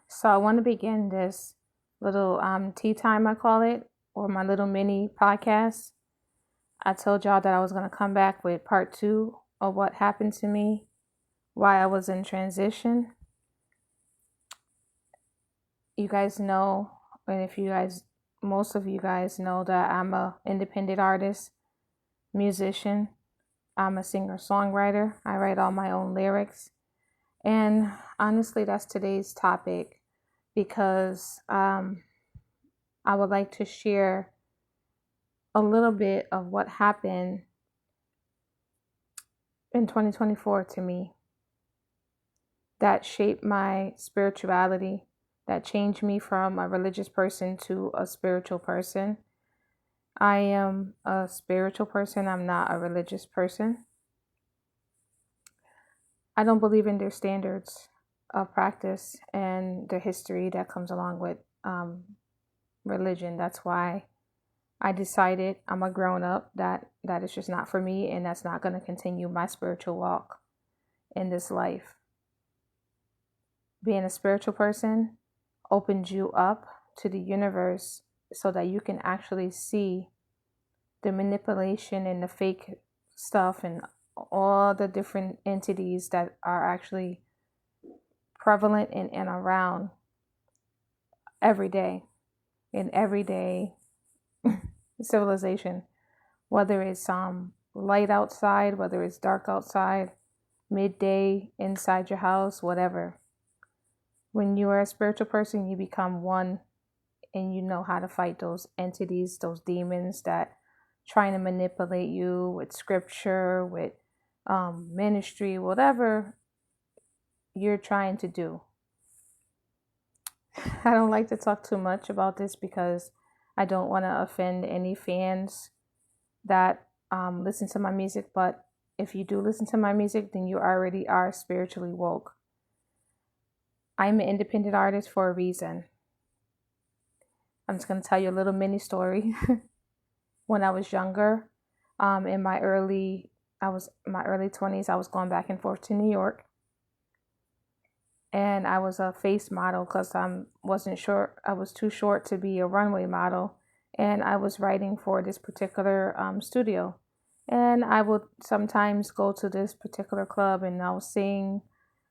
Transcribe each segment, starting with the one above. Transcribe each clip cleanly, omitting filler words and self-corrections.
So I want to begin this little tea time, I call it, or my little mini podcast. I told y'all that I was going to come back with part two of what happened to me, why I was in transition. You guys know, and if you guys, most of you guys know that I'm a independent artist, musician. I'm a singer-songwriter. I write all my own lyrics. And honestly, that's today's topic because I would like to share a little bit of what happened in 2024 to me that shaped my spirituality, that changed me from a religious person to a spiritual person. I am a spiritual person, I'm not a religious person. I don't believe in their standards of practice and the history that comes along with religion. That's why I decided I'm a grown up that is just not for me, and that's not going to continue my spiritual walk in this life. Being a spiritual person opens you up to the universe so that you can actually see the manipulation and the fake stuff and all the different entities that are actually prevalent and around every day in everyday civilization, whether it's light outside, whether it's dark outside, midday inside your house, whatever. When you are a spiritual person, you become one, and you know how to fight those entities, those demons that trying to manipulate you with scripture, with ministry, whatever you're trying to do. I don't like to talk too much about this because I don't want to offend any fans that listen to my music, but if you do listen to my music, then you already are spiritually woke. I'm an independent artist for a reason. I'm just going to tell you a little mini story. When I was younger, in my early 20s, I was going back and forth to New York, and I was a face model because I wasn't sure, I was too short to be a runway model, and I was writing for this particular studio, and I would sometimes go to this particular club and I'll sing,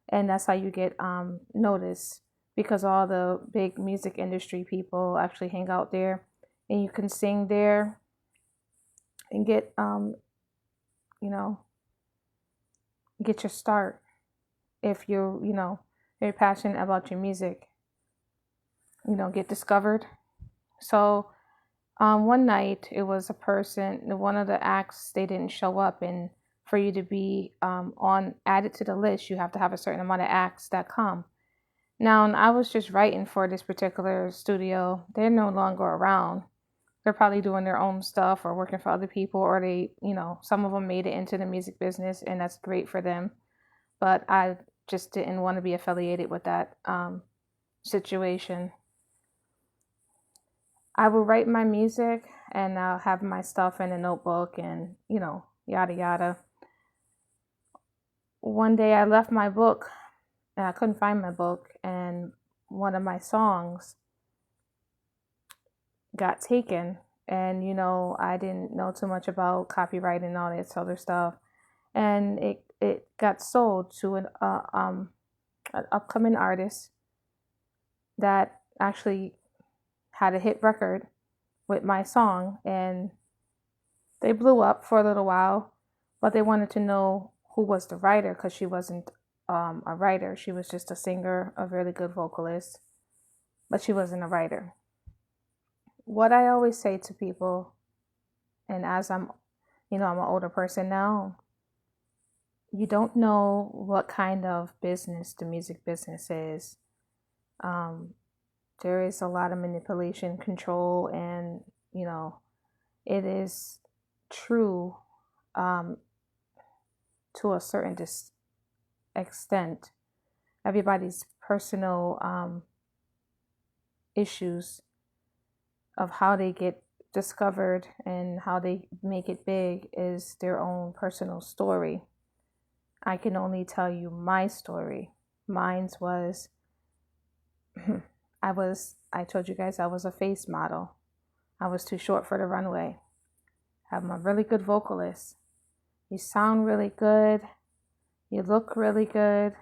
and that's how you get noticed because all the big music industry people actually hang out there, and you can sing there and get you know get your start if you're passionate about your music, get discovered. So one night it was a person, one of the acts, they didn't show up, and for you to be on added to the list, you have to have a certain amount of acts that come. Now, I was just writing for this particular studio. They're no longer around. They're probably doing their own stuff or working for other people, or they, some of them made it into the music business, and that's great for them. But I just didn't want to be affiliated with that situation. I will write my music and I'll have my stuff in a notebook and, yada yada. One day I left my book and I couldn't find my book, and one of my songs got taken. And, I didn't know too much about copyright and all that other stuff. And it got sold to an upcoming artist that actually had a hit record with my song, and they blew up for a little while, but they wanted to know who was the writer because she wasn't a writer. She was just a singer, a really good vocalist, but she wasn't a writer. What I always say to people, and as I'm an older person now, you don't know what kind of business the music business is. There is a lot of manipulation, control, and it is true to a certain extent. Everybody's personal issues of how they get discovered and how they make it big is their own personal story. I can only tell you my story. Mine's was I told you guys I was a face model. I was too short for the runway. I'm a really good vocalist. You sound really good. You look really good.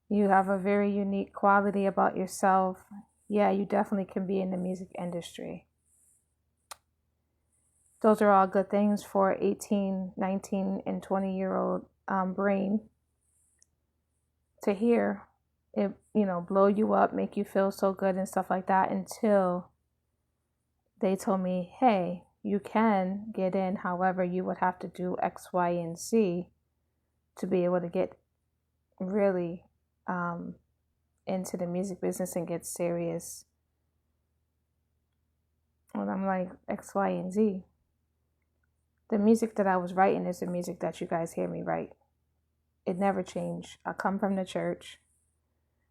You have a very unique quality about yourself. Yeah, you definitely can be in the music industry. Those are all good things for 18, 19, and 20-year-old brain to hear. It, blow you up, make you feel so good and stuff like that until they told me, hey, you can get in. However, you would have to do X, Y, and Z to be able to get really into the music business and get serious. And I'm like, X, Y, and Z. The music that I was writing is the music that you guys hear me write. It never changed. I come from the church.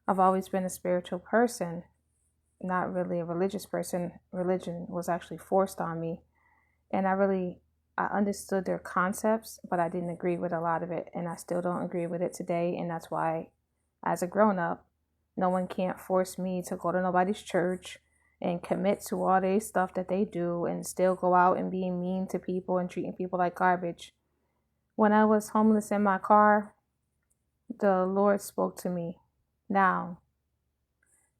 I've always been a spiritual person, not really a religious person. Religion was actually forced on me. And I understood their concepts, but I didn't agree with a lot of it. And I still don't agree with it today. And that's why, as a grown up, no one can't force me to go to nobody's church and commit to all their stuff that they do and still go out and being mean to people and treating people like garbage. When I was homeless in my car, the Lord spoke to me. Now,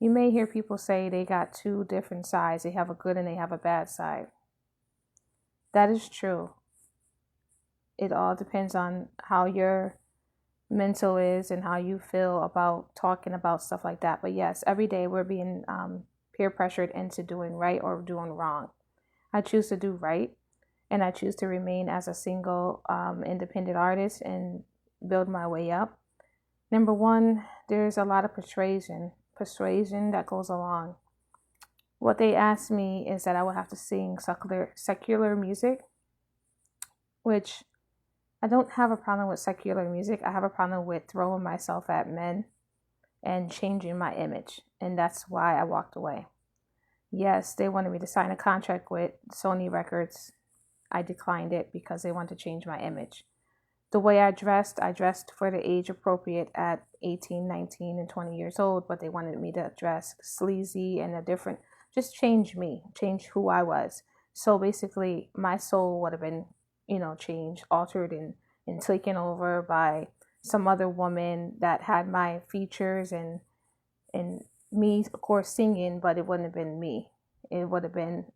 you may hear people say they got two different sides. They have a good and they have a bad side. That is true. It all depends on how your mental is and how you feel about talking about stuff like that. But yes, every day we're being peer pressured into doing right or doing wrong. I choose to do right, and I choose to remain as a single independent artist and build my way up. Number one, there's a lot of persuasion that goes along. What they asked me is that I would have to sing secular music, which I don't have a problem with secular music. I have a problem with throwing myself at men and changing my image. And that's why I walked away. Yes, they wanted me to sign a contract with Sony Records. I declined it because they wanted to change my image. The way I dressed for the age appropriate at 18, 19, and 20 years old, but they wanted me to dress sleazy and just change who I was. So basically, my soul would have been, changed, altered, and taken over by some other woman that had my features and me, of course, singing, but it wouldn't have been me. It would have been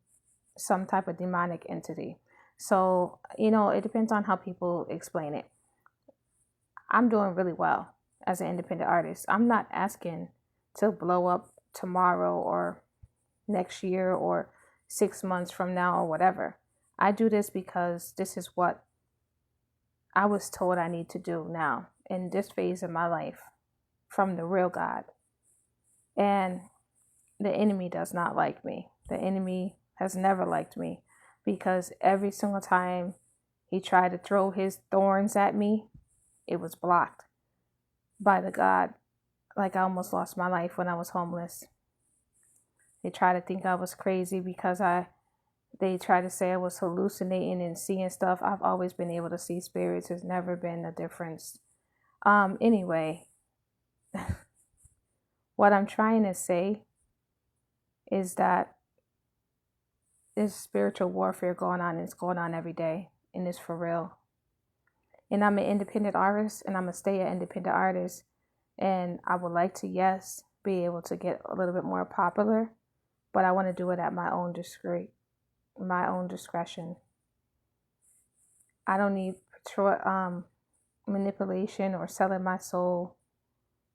some type of demonic entity. So, it depends on how people explain it. I'm doing really well as an independent artist. I'm not asking to blow up tomorrow or next year or 6 months from now or whatever. I do this because this is what I was told I need to do now in this phase of my life from the real God. And the enemy does not like me. The enemy has never liked me because every single time he tried to throw his thorns at me, it was blocked by the God. Like I almost lost my life when I was homeless. They tried to think I was crazy because they tried to say I was hallucinating and seeing stuff. I've always been able to see spirits. There's never been a difference. Anyway, what I'm trying to say is that there's spiritual warfare going on, and it's going on every day, and it's for real. And I'm an independent artist, and I'm gonna stay an independent artist, and I would like to, yes, be able to get a little bit more popular, but I want to do it at my own discretion. I don't need manipulation or selling my soul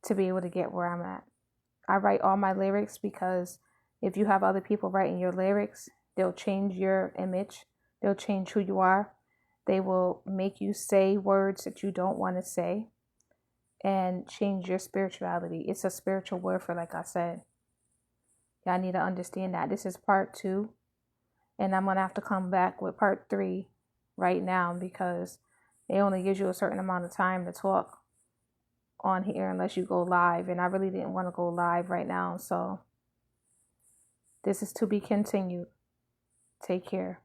to be able to get where I'm at. I write all my lyrics because if you have other people writing your lyrics, they'll change your image. They'll change who you are. They will make you say words that you don't want to say and change your spirituality. It's a spiritual warfare, like I said. Y'all need to understand that. This is part 2. And I'm going to have to come back with part 3 right now because they only gives you a certain amount of time to talk on here unless you go live. And I really didn't want to go live right now. So this is to be continued. Take care.